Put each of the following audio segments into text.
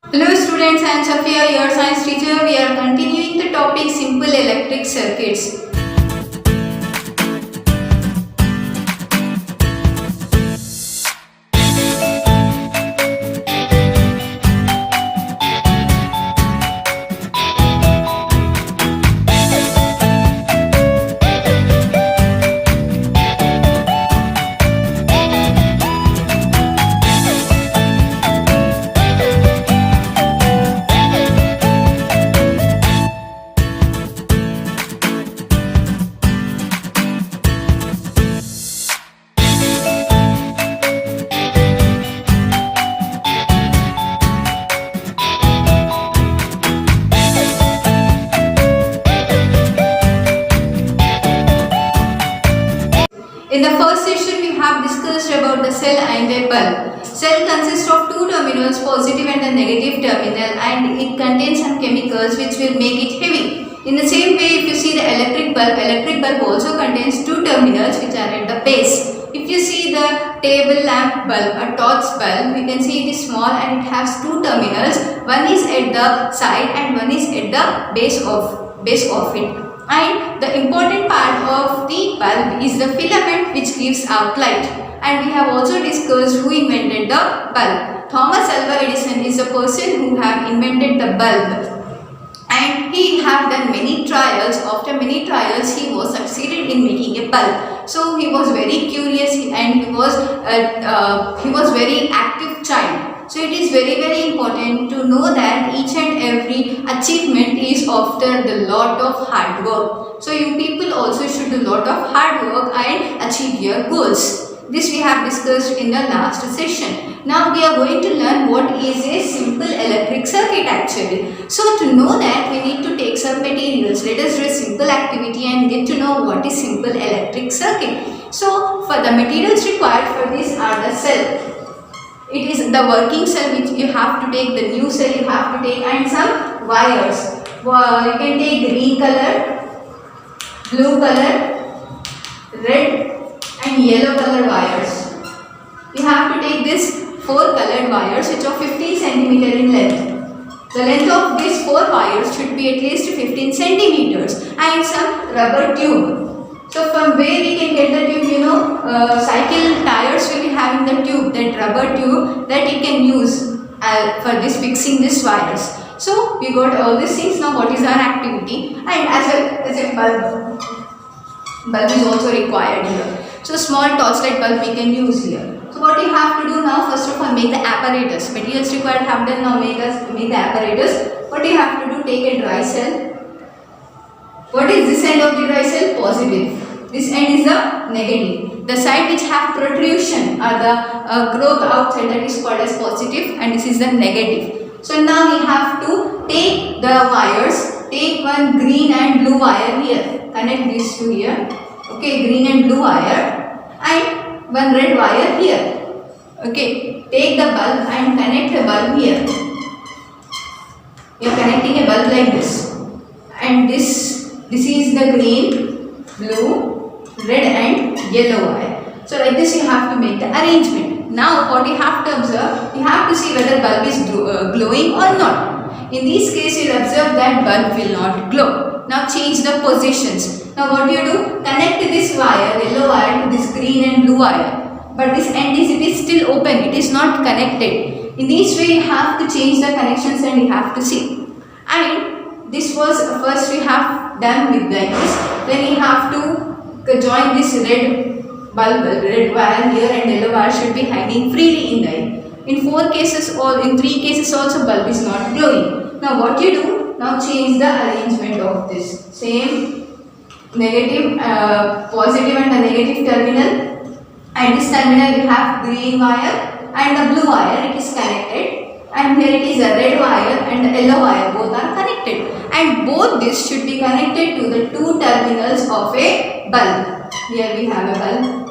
Hello students, I am Safia, your science teacher. We are continuing the topic simple electric circuits. In the first session, we have discussed about the cell and a bulb. Cell consists of two terminals, positive and the negative terminal, and it contains some chemicals which will make it heavy. In the same way, if you see the electric bulb also contains two terminals which are at the base. If you see the table lamp bulb, a torch bulb, we can see it is small and it has two terminals. One is at the side and one is at the base of it. And the important part of the bulb is the filament which gives out light. And we have also discussed who invented the bulb. Thomas Alva Edison is the person who have invented the bulb. And he have done many trials. After many trials, he was succeeded in making a bulb. So he was very curious and he was very active child. So it is very important to know that each and every achievement is after the lot of hard work. So you people also should do lot of hard work and achieve your goals. This we have discussed in the last session. Now we are going to learn what is a simple electric circuit actually. So to know that we need to take some materials. Let us do a simple activity and get to know what is simple electric circuit. So for the materials required for this are the cell. It is the working cell which you have to take, the new cell you have to take, and some wires. You can take green color, blue color, red and yellow color wires. You have to take this 4 colored wires which are 15 centimeter in length. The length of these 4 wires should be at least 15 centimeters and some rubber tube. So from where we can get the tube, cycle tires will be having the tube, that rubber tube that you can use for this fixing these wires. So we got all these things. Now what is our activity? And as a bulb is also required here. So small torchlight bulb we can use here. So what you have to do now, first of all, make the apparatus. Materials required have done, now make the apparatus. What you have to do, take a dry cell. What is this end of the dry cell? Positive. This end is the negative. The side which have protrusion or the growth outside, that is called as positive, and this is the negative. So now we have to take the wires. Take one green and blue wire here. Connect these two here. Okay, green and blue wire, and one red wire here. Okay, take the bulb and connect the bulb here. You are connecting a bulb like this, and this is the green, blue, red and yellow wire. So like this you have to make the arrangement. Now what you have to observe, you have to see whether bulb is glowing or not. In this case you will observe that bulb will not glow. Now change the positions. Now what you do, connect this wire, yellow wire, to this green and blue wire. But this end it is still open, it is not connected. In this way you have to change the connections and you have to see. And this was first we have done with this. Then you have to join this red bulb, red wire here, and yellow wire should be hanging freely in the end. In 4 cases or in 3 cases also bulb is not glowing. Now what you do? Now change the arrangement of this. Same negative, positive and the negative terminal. And this terminal we have green wire and the blue wire, it is connected. And here it is a red wire and the yellow wire, both are connected. And both this should be connected to the 2 terminals of a bulb. Here we have a bulb.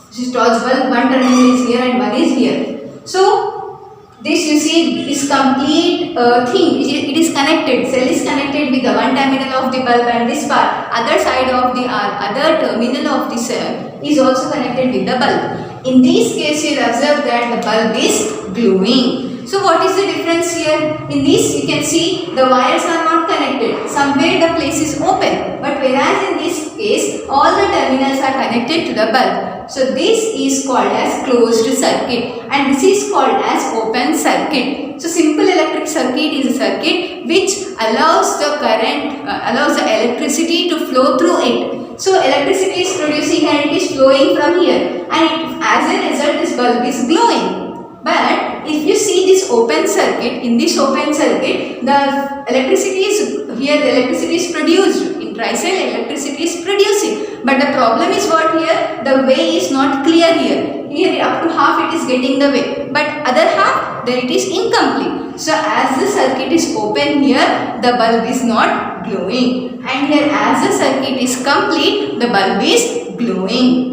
This is torch bulb, one terminal is here and one is here. So this you see is complete thing, it is connected, cell is connected with the one terminal of the bulb, and this part, other side of the other terminal of the cell is also connected with the bulb. In this case you will observe that the bulb is glowing. So what is the difference here? In this you can see the wires are not connected. Somewhere the place is open, but whereas in this case all the terminals are connected to the bulb. So this is called as closed circuit and this is called as open circuit. So simple electric circuit is a circuit which allows the current, allows the electricity to flow through it. So electricity is producing and it is flowing from here, and as a result this bulb is glowing. But if you see this open circuit, in this open circuit the electricity is here, the electricity is produced. In Tri-cell electricity is producing, but the problem is what here, the way is not clear here. Here up to half it is getting the way, but other half then it is incomplete. So as the circuit is open here, the bulb is not glowing, and here as the circuit is complete, the bulb is glowing.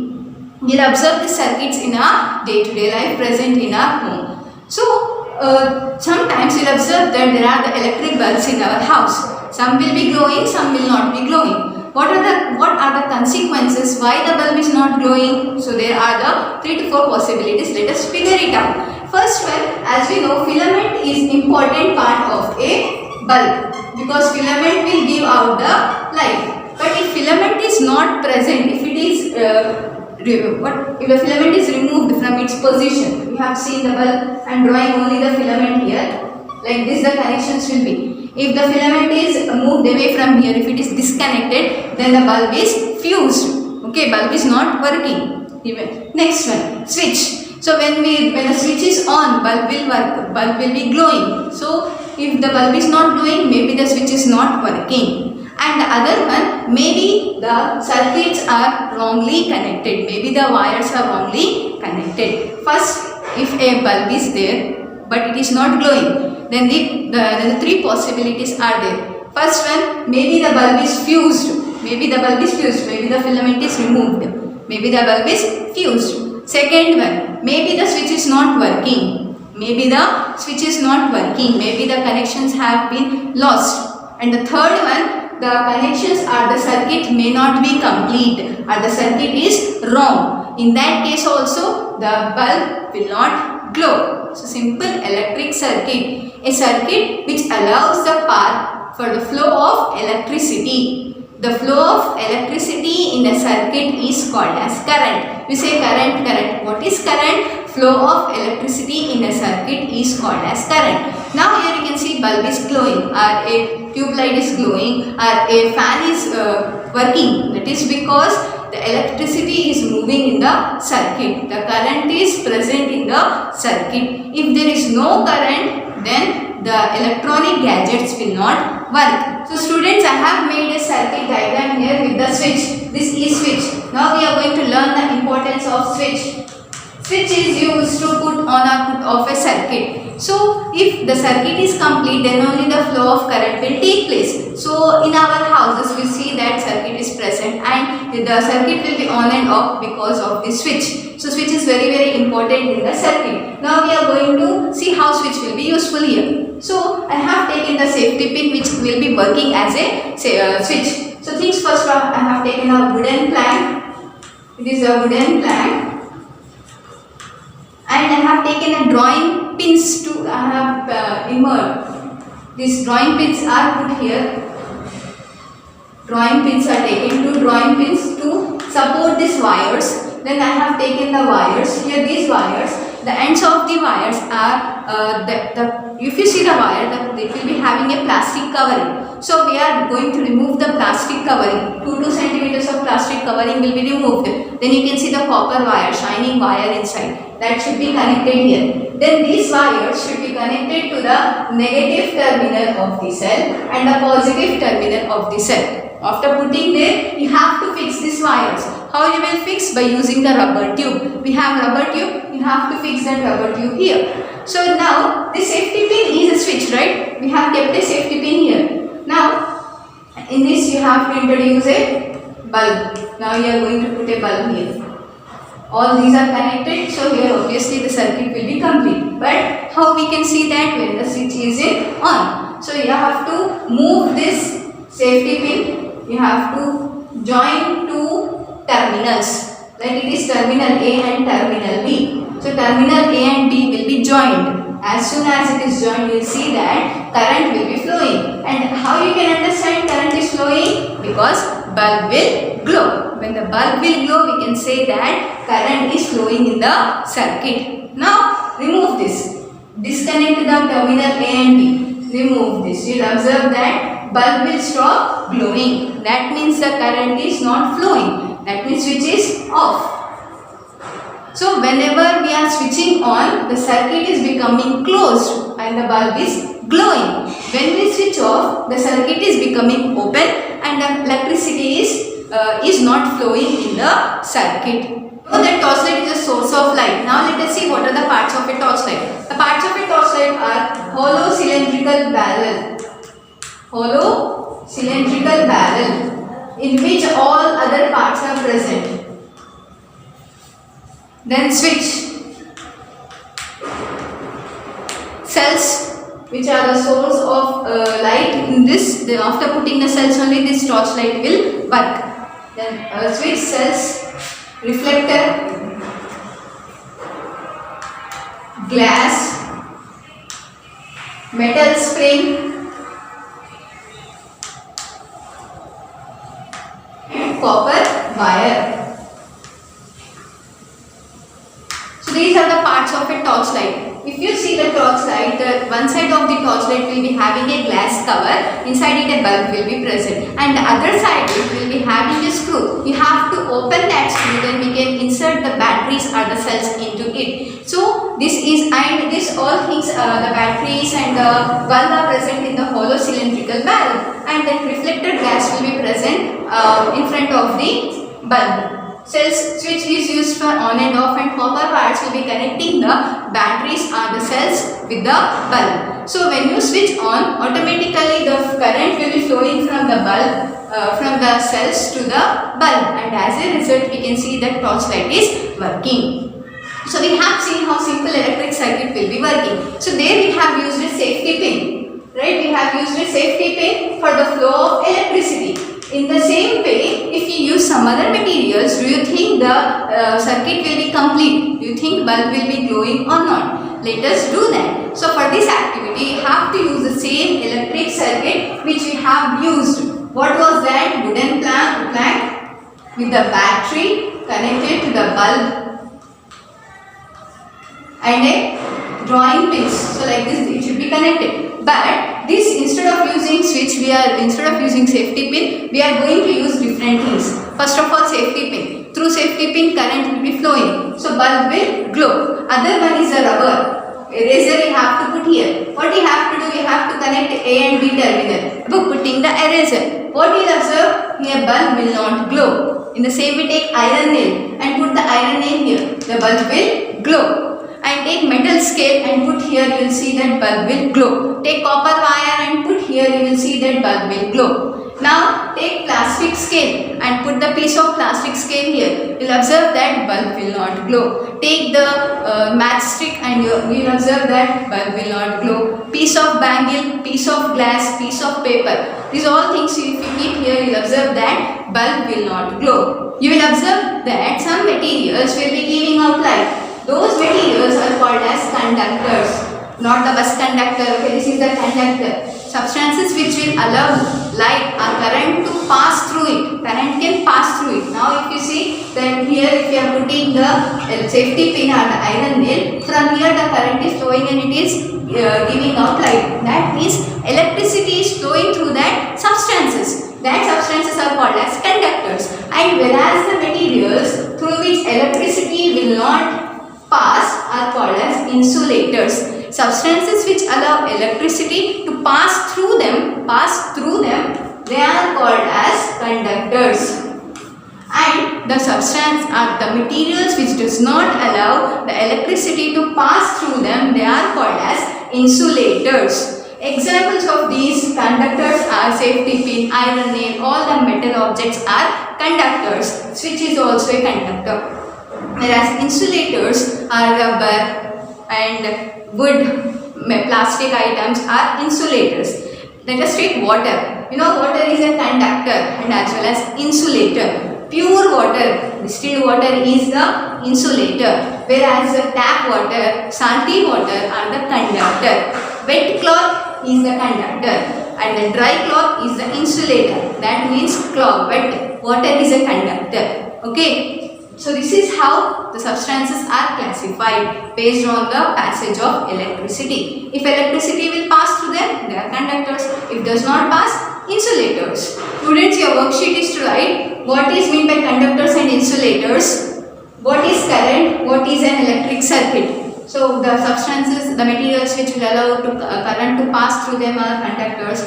We will observe the circuits in our day-to-day life present in our home. So sometimes we will observe that there are the electric bulbs in our house. Some will be glowing, some will not be glowing. What are the consequences why the bulb is not glowing? So there are the 3 to 4 possibilities. Let us figure it out. First one, as we know, filament is important part of a bulb because filament will give out the light. But if filament is not present, if it is if the filament is removed from its position, we have seen the bulb and drawing only the filament here. Like this the connections will be. If the filament is moved away from here, if it is disconnected, then the bulb is fused. Okay, bulb is not working. Even next one, switch. So when the switch is on, bulb will work, bulb will be glowing. So if the bulb is not glowing, maybe the switch is not working. And the other one, maybe the circuits are wrongly connected. Maybe the wires are wrongly connected. First, if a bulb is there, but it is not glowing, then the 3 possibilities are there. First one, maybe the bulb is fused. Maybe the bulb is fused. Maybe the filament is removed. Maybe the bulb is fused. Second one, maybe the switch is not working. Maybe the switch is not working. Maybe the connections have been lost. And the third one, the connections or the circuit may not be complete or the circuit is wrong. In that case also the bulb will not glow. So simple electric circuit, a circuit which allows the path for the flow of electricity. The flow of electricity in a circuit is called as current. We say current. What is current? Flow of electricity in a circuit is called as current. Now here you can see bulb is glowing or a tube light is glowing or a fan is working. That is because the electricity is moving in the circuit. The current is present in the circuit. If there is no current, then the electronic gadgets will not work. So students, I have made a circuit diagram here with the switch. This is switch. Now we are going to learn the importance of switch. Switch is used to put on or put off a circuit. So if the circuit is complete, then only the flow of current will take place. So in our houses we see that circuit is present and the circuit will be on and off because of the switch. So switch is very important in the circuit. Now we are going to see how switch will be useful here. So I have taken the safety pin which will be working as a switch. So things first, I have taken a wooden plank. It is a wooden plank. And I have taken a drawing pins to immersed. These drawing pins are put here. Drawing pins are taken, 2 drawing pins to support these wires. Then I have taken the wires. Here these wires, the ends of the wires are if you see the wire, it will be having a plastic covering. So we are going to remove the plastic covering. 2 centimeters of plastic covering will be removed. Then you can see the copper wire, shining wire inside. That should be connected here. Then these wires should be connected to the negative terminal of the cell and the positive terminal of the cell. After putting there, you have to fix these wires. How you will fix? By using the rubber tube. We have rubber tube, you have to fix that rubber tube here. So now, this safety pin is a switch, right? We have kept a safety pin here. Now, in this you have to introduce a bulb. Now you are going to put a bulb here. All these are connected, so here obviously the circuit will be complete. But how we can see that when the switch is on? So you have to move this safety pin, you have to join 2 terminals. Like it is terminal A and terminal B. So terminal A and B will be joined. As soon as it is joined, you will see that current will be flowing. And how you can understand current is flowing? Because bulb will glow. When the bulb will glow, we can say that current is flowing in the circuit. Now remove this. Disconnect the terminal A and B. Remove this. You will observe that bulb will stop glowing. That means the current is not flowing. That means switch is off. So whenever we are switching on, the circuit is becoming closed and the bulb is glowing. When we switch off, the circuit is becoming open and the electricity is not flowing in the circuit. So that torchlight is a source of light. Now let us see what are the parts of a torchlight. The parts of a torchlight are hollow cylindrical barrel. Hollow cylindrical barrel in which all other parts are present. Then switch. Cells, which are the source of light in this. After putting the cells only, this torchlight will work. Then switch, cells, reflector, glass, metal spring, and copper wire. So these are the parts of a torchlight. If you see the torchlight, one side of the torchlight will be having a glass cover, inside it a bulb will be present, and the other side it will be having a screw. You have to open that screw, then we can insert the batteries or the cells into it. So this is, and this all things, the batteries and the bulb are present in the hollow cylindrical barrel, and the reflected glass will be present in front of the bulb. Cells switch is used for on and off, and copper wires will be connecting the batteries or the cells with the bulb. So when you switch on, automatically the current will be flowing from the bulb, from the cells to the bulb, and as a result we can see that torchlight is working. So we have seen how simple electric circuit will be working. So there we have used a safety pin, right? We have used a safety pin for the flow of electricity. In the same way, if you use some other materials, do you think the circuit will be complete? Do you think bulb will be glowing or not? Let us do that. So for this activity, you have to use the same electric circuit which we have used. What was that? Wooden plank with the battery connected to the bulb and a drawing pins. So like this, it should be connected. But this, instead of using switch, instead of using safety pin, we are going to use different things. First of all, safety pin. Through safety pin, current will be flowing. So bulb will glow. Other one is a rubber. Eraser we have to put here. What we have to do? We have to connect A and B terminal. By putting the eraser. What you will observe? Here bulb will not glow. In the same way, take iron nail and put the iron nail here. The bulb will glow. And take metal scale and put here, you will see that bulb will glow. Take copper wire and put here, you will see that bulb will glow. Now take plastic scale and put the piece of plastic scale here. You will observe that bulb will not glow. Take the matchstick and you will observe that bulb will not glow. Piece of bangle, piece of glass, piece of paper. These all things if you keep here, you will observe that bulb will not glow. You will observe that some materials will be giving out light. Those materials are called as conductors, not the bus conductor. Okay, this is the conductor. Substances which will allow light or current to pass through it. Current can pass through it. Now if you see that here, if you are putting the safety pin or the iron nail, from here the current is flowing and it is giving out light. That means electricity is flowing through that substances. That substances are called as conductors. And whereas the materials through which electricity will not pass are called as insulators. Substances which allow electricity to pass through them, they are called as conductors. And the substance or the materials which does not allow the electricity to pass through them, they are called as insulators. Examples of these conductors are safety pin, iron nail, all the metal objects are conductors. Switch is also a conductor. Whereas insulators are rubber and wood, plastic items are insulators. Let us take water. You know, water is a conductor and as well as insulator. Pure water, distilled water is the insulator, whereas the tap water, salty water are the conductor. Wet cloth is the conductor and the dry cloth is the insulator. That means cloth, wet water is a conductor. Okay. So this is how the substances are classified based on the passage of electricity. If electricity will pass through them, they are conductors. If does not pass, insulators. Students, your worksheet is to write what is meant by conductors and insulators, what is current, what is an electric circuit. So the substances, the materials which will allow current to pass through them are conductors.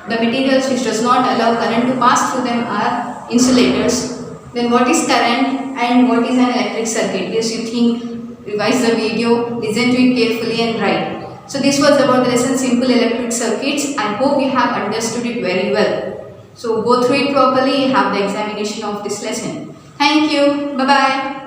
The materials which does not allow current to pass through them are insulators. Then what is current and what is an electric circuit? Yes, you think, revise the video, listen to it carefully and write. So this was about the lesson Simple Electric Circuits. I hope you have understood it very well. So go through it properly, have the examination of this lesson. Thank you. Bye-bye.